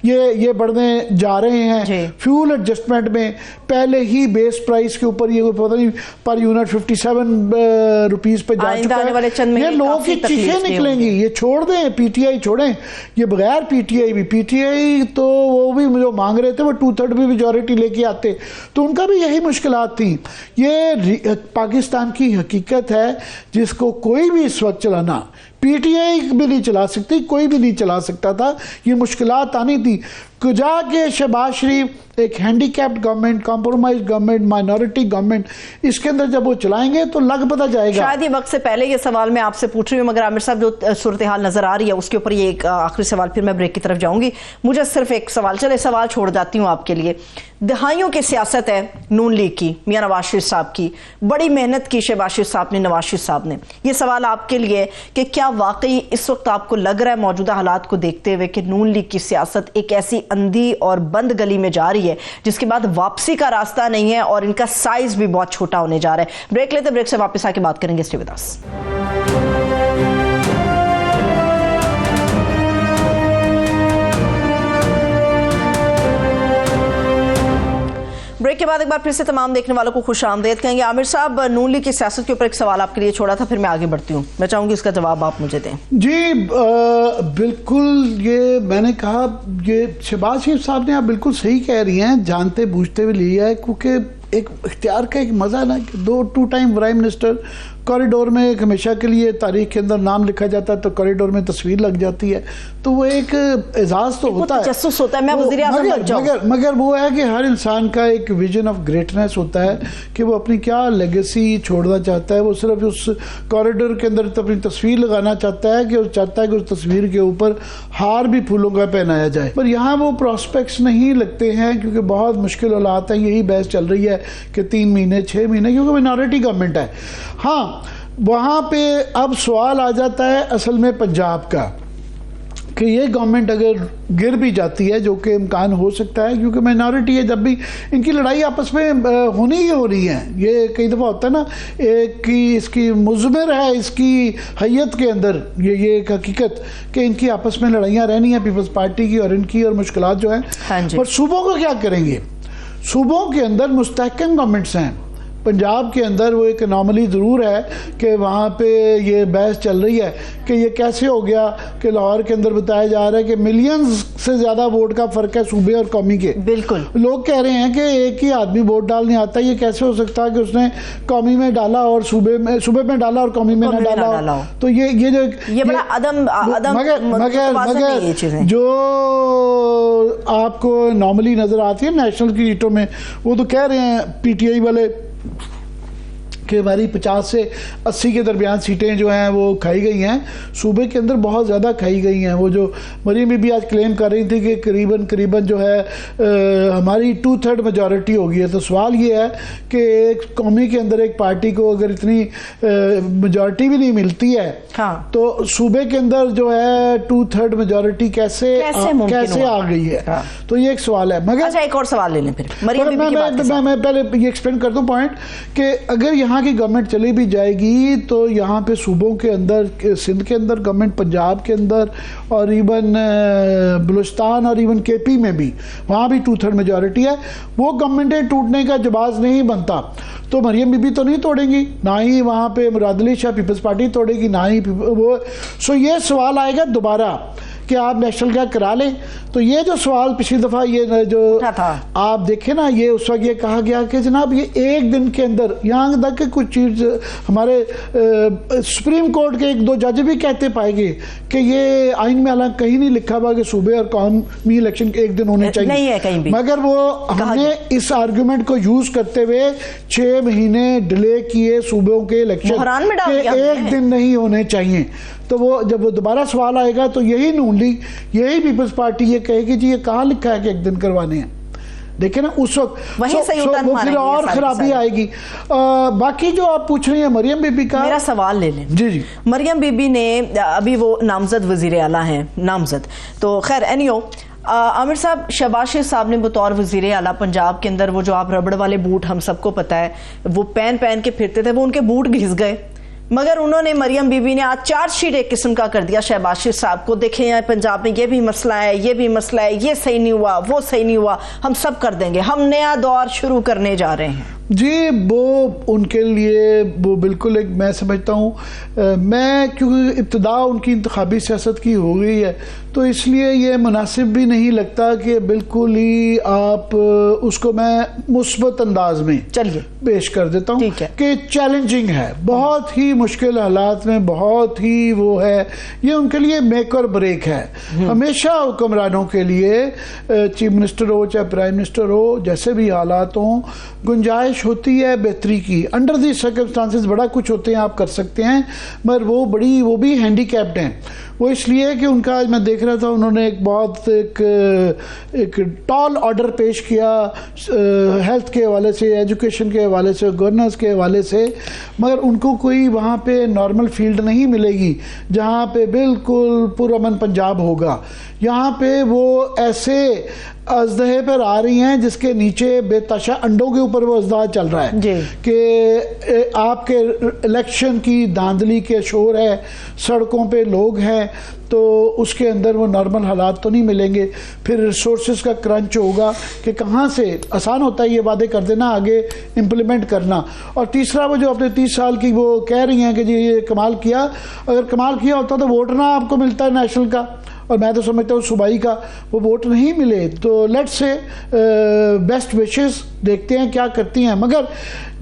ये बढ़ने जा रहे हैं। फ्यूल एडजस्टमेंट में पहले ही बेस प्राइस के ऊपर ये पता नहीं पर यूनिट 57 रुपीस पे जा चुका है। ये लोगों की चीखें निकलेंगी। ये छोड़ दें, पीटीआई छोड़ें, ये बगैर पीटीआई भी, पीटीआई तो वो भी जो मांग रहे थे वो 2/3 भी मेजॉरिटी लेके आते तो उनका भी यही मुश्किलात थी। ये पाकिस्तान की हकीकत है जिसको कोई भी इस वक्त चलाना, पीटीआई भी नहीं चला सकती, कोई भी नहीं चला सकता था। ये मुश्किलात आनी थी। कुजा के शहबाज शरीफ एक handicapped government, compromise government, minority government, इसके अंदर जब वो चलाएंगे तो लग पता जाएगा। शायद ये वक्त से पहले ये सवाल मैं आपसे पूछ रही हूँ, मगर आमिर साहब जो सूरत हाल नजर आ रही है उसके ऊपर ये एक आखिरी सवाल, फिर मैं ब्रेक की तरफ जाऊंगी। मुझे सिर्फ एक सवाल, चले सवाल छोड़ जाती हूँ आपके लिए। दहाइयों की सियासत है नून लीग की, मियां नवाज शरीफ साहब की, बड़ी मेहनत की शहबाज शरीफ साहब ने, नवाज शरीफ साहब ने। ये सवाल आपके लिए कि क्या वाकई इस वक्त आपको लग रहा है मौजूदा हालात को देखते हुए कि नून लीग की सियासत एक ऐसी अंधी और बंद गली में जा रही है जिसके बाद वापसी का रास्ता नहीं है और इनका साइज भी बहुत छोटा होने जा रहा है? ब्रेक लेते, ब्रेक से वापस आके बात करेंगे। Stay with us. ब्रेक के बाद एक बार फिर से तमाम देखने वालों को खुश आमदेद कहेंगे। आमिर साहब, नून लीग की सियासत के ऊपर एक सवाल आपके लिए छोड़ा था, फिर मैं आगे बढ़ती हूँ, मैं चाहूंगी इसका जवाब आप मुझे दें। जी बिल्कुल, ये मैंने कहा, ये शहबाज शरीफ साहब ने आप बिल्कुल सही कह रही हैं, जानते बूझते हुए लिया है, क्योंकि एक इख्तियार का एक मजा ना कि 2 टाइम प्राइम मिनिस्टर, कॉरिडोर में एक हमेशा के लिए तारीख के अंदर नाम लिखा जाता है तो कॉरिडोर में तस्वीर लग जाती है, तो वो एक एजाज तो होता है, तजस्सुस होता है, मैं वज़ीर आज़म बन जाऊं। मगर वो है कि हर इंसान का एक विजन ऑफ ग्रेटनेस होता है कि वो अपनी क्या लेगेसी छोड़ना चाहता है। वो सिर्फ उस कॉरिडोर के अंदर अपनी तस्वीर लगाना चाहता है कि वो चाहता है कि उस तस्वीर के ऊपर हार भी फूलों का पहनाया जाए, पर यहाँ वो प्रॉस्पेक्ट्स नहीं लगते हैं क्योंकि बहुत मुश्किल हालात है। यही बहस चल रही है कि 3 महीने 6 महीने, क्योंकि माइनॉरिटी गवर्नमेंट है। हाँ, वहाँ पे अब सवाल आ जाता है असल में पंजाब का कि ये गवर्नमेंट अगर गिर भी जाती है, जो कि इम्कान हो सकता है क्योंकि माइनॉरिटी है, जब भी इनकी लड़ाई आपस में होनी ही हो रही है। ये कई दफ़ा होता है ना, एक की इसकी मुज़मिर है इसकी हैयत के अंदर ये एक हकीकत कि इनकी आपस में लड़ाइयाँ रहनी है, पीपल्स पार्टी की और इनकी, और मुश्किलात जो है। और सूबों को क्या करेंगे? सूबों के अंदर मुस्तहकम गवर्नमेंट्स हैं। पंजाब के अंदर वो एक अनोमली ज़रूर है कि वहाँ पे ये बहस चल रही है कि ये कैसे हो गया कि लाहौर के अंदर बताया जा रहा है कि मिलियंस से ज़्यादा वोट का फ़र्क है सूबे और कौमी के। बिल्कुल, लोग कह रहे हैं कि एक ही आदमी वोट डालने आता है, ये कैसे हो सकता है कि उसने कौमी में डाला और सूबे में डाला और कौमी में ना डाला हो। तो ये बड़ा अदम मगर जो आपको नॉर्मली नज़र आती है नेशनल की सीटों में, वो तो कह रहे हैं पीटीआई वाले कि हमारी 50 से 80 के दरमियान सीटें जो हैं वो खाई गई हैं, सूबे के अंदर बहुत ज़्यादा खाई गई हैं। वो जो मरीम बीबी आज क्लेम कर रही थी कि करीबन जो है हमारी 2/3 मेजॉरिटी हो गई है, तो सवाल ये है कि एक कौमी के अंदर एक पार्टी को अगर इतनी मेजॉरिटी भी नहीं मिलती है, हाँ, तो सूबे के अंदर जो है 2/3 मेजॉरिटी कैसे आ गई है? हाँ। तो ये एक सवाल है। मगर अच्छा, एक और सवाल ले लें फिर। मैं पहले ये एक्सप्लेन कर दूं पॉइंट कि अगर यहाँ की गवर्नमेंट चली भी जाएगी तो यहाँ पे सूबों के अंदर, सिंध के अंदर गवर्नमेंट, पंजाब के अंदर और इवन बलूचिस्तान और इवन केपी में भी, वहाँ भी 2/3 मेजॉरिटी है। वो गवर्नमेंटें टूटने का जवाब नहीं बनता। तो मरियम बीबी तो नहीं तोड़ेंगी, ना ही वहाँ पे मुराद अली शाह पीपल्स पार्टी तोड़ेगी, ना ही वो। सो ये सवाल आएगा दोबारा कि आप नेशनल क्या करा लें। तो ये जो सवाल पिछली दफ़ा ये जो आप देखें ना, ये उस वक्त ये कहा गया कि जनाब ये एक दिन के अंदर, यहाँ तक कि कुछ चीज़ हमारे सुप्रीम कोर्ट के 1-2 जज भी कहते पाएंगे कि ये आइन में हालांकि कहीं नहीं लिखा हुआ कि सूबे और कौमी इलेक्शन एक दिन होने चाहिए, नहीं है कहीं भी। मगर वो हमने इस आर्गूमेंट को यूज करते हुए 6 महीने डिले किए सूबों के इलेक्शन के एक दिन नहीं होने चाहिए। तो वो जब वो दोबारा सवाल आएगा तो यही नून लीग, यही पीपल्स पार्टी ये कहेगी जी ये कहाँ लिखा है कि एक दिन करवाने हैं। देखे ना उस वक्त वो फिर और खराबी आएगी। बाकी जो आप पूछ रही हैं मरियम बीबी का, मेरा सवाल ले लें। जी। मरियम बीबी ने अभी वो नामजद वजीर आला हैं, नामजद, तो खैर एनीहो आमिर साहब, शहबाज शरीफ साहब ने बतौर वजीर आला पंजाब के अंदर वो जो आप रबड़ वाले बूट हम सबको पता है वो पहन के फिरते थे, वो उनके बूट घिस गए। मगर उन्होंने, मरियम बीबी ने आज चार्जशीट एक किस्म का कर दिया शहबाज शरीफ साहब को, देखें यहाँ पंजाब में ये भी मसला है, ये भी मसला है, ये सही नहीं हुआ, वो सही नहीं हुआ, हम सब कर देंगे, हम नया दौर शुरू करने जा रहे हैं। जी, वो उनके लिए वो बिल्कुल एक, मैं समझता हूँ, मैं क्योंकि इब्तिदा उनकी इंतखाबी सियासत की हो गई है, तो इसलिए ये मुनासिब भी नहीं लगता कि बिल्कुल ही आप उसको मैं मुस्बत अंदाज में चलिए पेश कर देता हूँ कि चैलेंजिंग है, बहुत ही मुश्किल हालात में, बहुत ही वो है, ये उनके लिए मेक और ब्रेक है। हमेशा हुक्मरानों के लिए, चीफ मिनिस्टर हो चाहे प्राइम मिनिस्टर हो, जैसे भी हालात हों, गुंजाइश होती है बेहतरी की। अंडर दी सर्कमस्टांसेस बड़ा कुछ होते हैं, आप कर सकते हैं, मगर वो भी हैंडीकैप्ड हैं। वो इसलिए कि उनका, आज मैं देख रहा था, उन्होंने एक टॉल ऑर्डर पेश किया हेल्थ के हवाले से, एजुकेशन के हवाले से, गवर्नेंस के हवाले से, मगर उनको कोई वहाँ पे नॉर्मल फील्ड नहीं मिलेगी जहाँ पे बिल्कुल पुरअमन पंजाब होगा। यहाँ पे वो ऐसे अजदहे पर आ रही हैं जिसके नीचे बेताशा अंडों के ऊपर वो अजदा चल रहा है कि आपके इलेक्शन की धांधली के शोर है, सड़कों पे लोग हैं, तो उसके अंदर वो नॉर्मल हालात तो नहीं मिलेंगे। फिर रिसोर्सेज का क्रंच होगा कि कहाँ से, आसान होता है ये वादे कर देना, आगे इम्प्लीमेंट करना। और तीसरा, वो जो अपने 30 साल की वो कह रही हैं कि जी ये कमाल किया, अगर कमाल किया होता तो वोट ना आपको मिलता है नेशनल का, और मैं तो समझता हूँ सूबाई का वो वोट नहीं मिले। तो लेट्स से बेस्ट विशेस, देखते हैं क्या करती हैं। मगर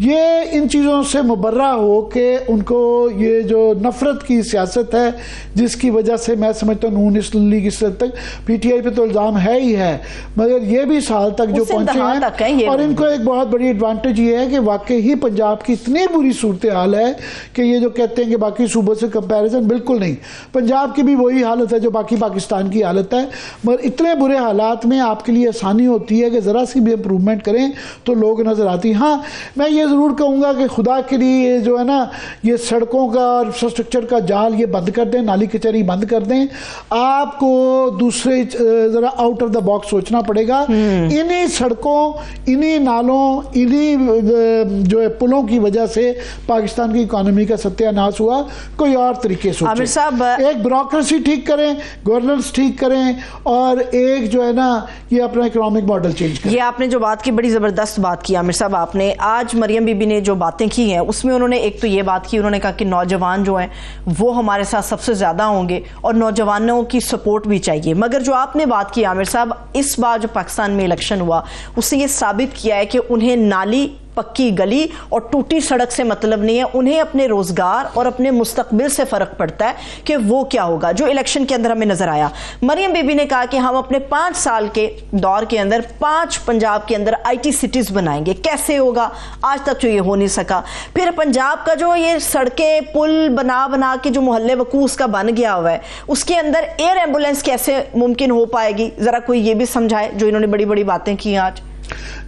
ये इन चीज़ों से मुबर्रा हो कि उनको ये जो नफ़रत की सियासत है, जिसकी वजह से मैं समझता हूँ नून इस्लाम लीग इस हद तक, पीटीआई पे तो इल्ज़ाम है ही है, मगर ये भी इस हाल तक जो पहुँचे हैं। और इनको एक बहुत बड़ी एडवांटेज ये है कि वाकई ही पंजाब की इतनी बुरी सूरत हाल है कि ये जो कहते हैं कि बाकी सूबों से कंपैरिजन, बिल्कुल नहीं, पंजाब की भी वही हालत है जो बाकी पाकिस्तान की हालत है। मगर इतने बुरे हालात में आपके लिए आसानी होती है कि ज़रा सी भी इम्प्रूवमेंट करें तो लोग नज़र आती। हाँ, मैं ये ज़रूर कहूँगा कि खुदा के लिए जो है ना, ये सड़कों का और इंफ्रास्ट्रक्चर का जाल ये बंद कर दें, नाली कचहरी बंद कर दें। आपको दूसरे ज़रा आउट ऑफ द बॉक्स सोचना पड़ेगा। इन्हीं सड़कों, इन्हीं नालों, इन्हीं जो है पुलों की वजह से पाकिस्तान की इकॉनमी का सत्यानाश हुआ। कोई और तरीके से आमिर साहब, एक ब्यूरोक्रेसी ठीक करें, गवर्नेंस ठीक करें, और एक जो है ना ये अपना इकोनॉमिक मॉडल चेंज करें। ये आपने जो बात की, बड़ी ज़बरदस्त बात की आमिर साहब आपने। आज मरियम बीबी ने जो बातें की हैं उसमें उन्होंने एक तो ये बात की, उन्होंने कहा कि नौजवान जो हैं वो हमारे साथ सबसे ज़्यादा होंगे और नौजवानों की सपोर्ट भी चाहिए। मगर जो आपने बात की आमिर साहब, इस बार जो पाकिस्तान में इलेक्शन हुआ उसने ये साबित किया है कि उन्हें नाली, पक्की गली और टूटी सड़क से मतलब नहीं है, उन्हें अपने रोजगार और अपने मुस्तकबिल से फर्क पड़ता है कि वो क्या होगा, जो इलेक्शन के अंदर हमें नजर आया। मरियम बीबी ने कहा कि हम अपने 5 साल के दौर के अंदर 5 पंजाब के अंदर IT सिटीज बनाएंगे। कैसे होगा, आज तक तो ये हो नहीं सका। फिर पंजाब का जो ये सड़कें, पुल बना बना के जो मोहल्ले वकूस का बन गया हुआ है, उसके अंदर एयर एम्बुलेंस कैसे मुमकिन हो पाएगी, जरा कोई ये भी समझाए, जो इन्होंने बड़ी बड़ी बातें की आज।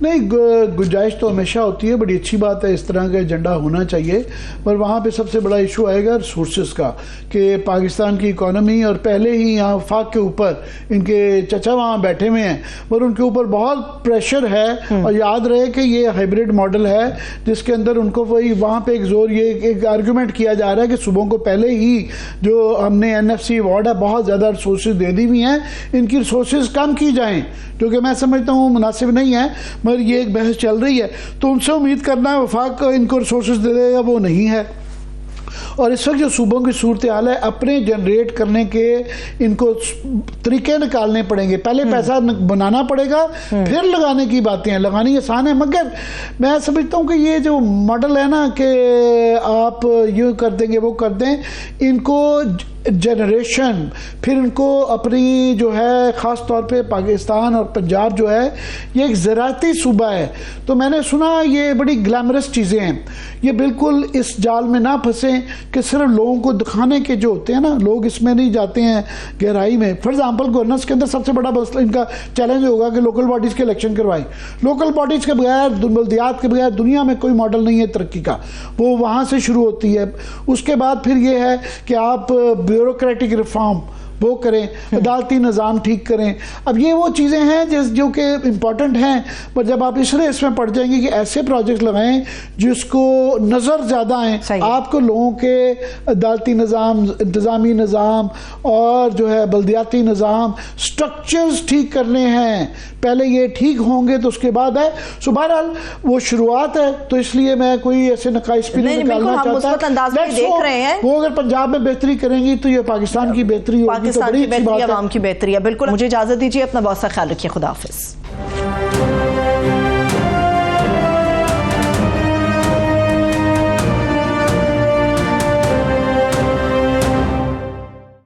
नहीं, गुंजाइश तो हमेशा होती है, बड़ी अच्छी बात है, इस तरह का एजेंडा होना चाहिए। पर वहाँ पे सबसे बड़ा इशू आएगा रिसोर्सेज का, कि पाकिस्तान की इकोनॉमी, और पहले ही यहाँ वफाक के ऊपर इनके चचा वहाँ बैठे हुए हैं, पर उनके ऊपर बहुत प्रेशर है। और याद रहे कि ये हाइब्रिड मॉडल है जिसके अंदर उनको वही वहाँ पे एक जोर, ये एक आर्गूमेंट किया जा रहा है कि सूबों को पहले ही जो हमने NFC अवार्ड है बहुत ज़्यादा रिसोर्सेज दे दी हुई हैं, इनकी रिसोर्सेज कम की जाएँ, क्योंकि मैं समझता हूँ मुनासिब नहीं है। मगर ये एक बहस चल रही है, तो उनसे उम्मीद करना है वफाक इनको रिसोर्सेज दे देगा, वो नहीं है। और इस वक्त जो सूबों की सूरत हाल है, अपने जनरेट करने के इनको तरीके निकालने पड़ेंगे। पहले पैसा बनाना पड़ेगा, फिर लगाने की बातें हैं। लगानी आसान है, मगर मैं समझता हूँ कि ये जो मॉडल है ना कि आप यूँ कर देंगे वो कर दें, इनको जनरेशन, फिर इनको अपनी जो है ख़ास तौर पे पाकिस्तान और पंजाब जो है ये एक ज़राती सूबा है, तो मैंने सुना ये बड़ी ग्लैमरस चीज़ें हैं। ये बिल्कुल इस जाल में ना फंसें कि सिर्फ लोगों को दिखाने के जो होते हैं ना, लोग इसमें नहीं जाते हैं गहराई में। फॉर एग्जाम्पल, गवर्नेंस के अंदर सबसे बड़ा मसला इनका चैलेंज होगा कि लोकल बॉडीज़ के इलेक्शन करवाएं। लोकल बॉडीज़ के बगैर, बल्दियात के बगैर दुनिया में कोई मॉडल नहीं है तरक्की का, वो वहाँ से शुरू होती है। उसके बाद फिर ये है कि आप ब्यूरोक्रेटिक रिफॉर्म, वो करें, अदालती निज़ाम ठीक करें। अब ये वो चीज़ें हैं जो कि इम्पॉर्टेंट हैं, पर जब आप इस रेस में पड़ जाएंगे कि ऐसे प्रोजेक्ट लगाएं जिसको नज़र ज़्यादा आए, आपको लोगों के अदालती निज़ाम, इंतज़ामी निज़ाम और जो है बल्दियाती निज़ाम, स्ट्रक्चर्स ठीक करने हैं, पहले ये ठीक होंगे तो उसके बाद है। सो बहरहाल वो शुरुआत है, तो इसलिए मैं कोई ऐसे नकाइश भी नहीं निकालना चाहता। देख रहे हैं वो अगर पंजाब में बेहतरी करेंगी तो ये पाकिस्तान की बेहतरी होगी, पाकिस्तान की बेहतरी, अवाम की बेहतरी है। बिल्कुल, मुझे इजाजत दीजिए, अपना बहुत सा ख्याल रखिए, खुदा हाफिज।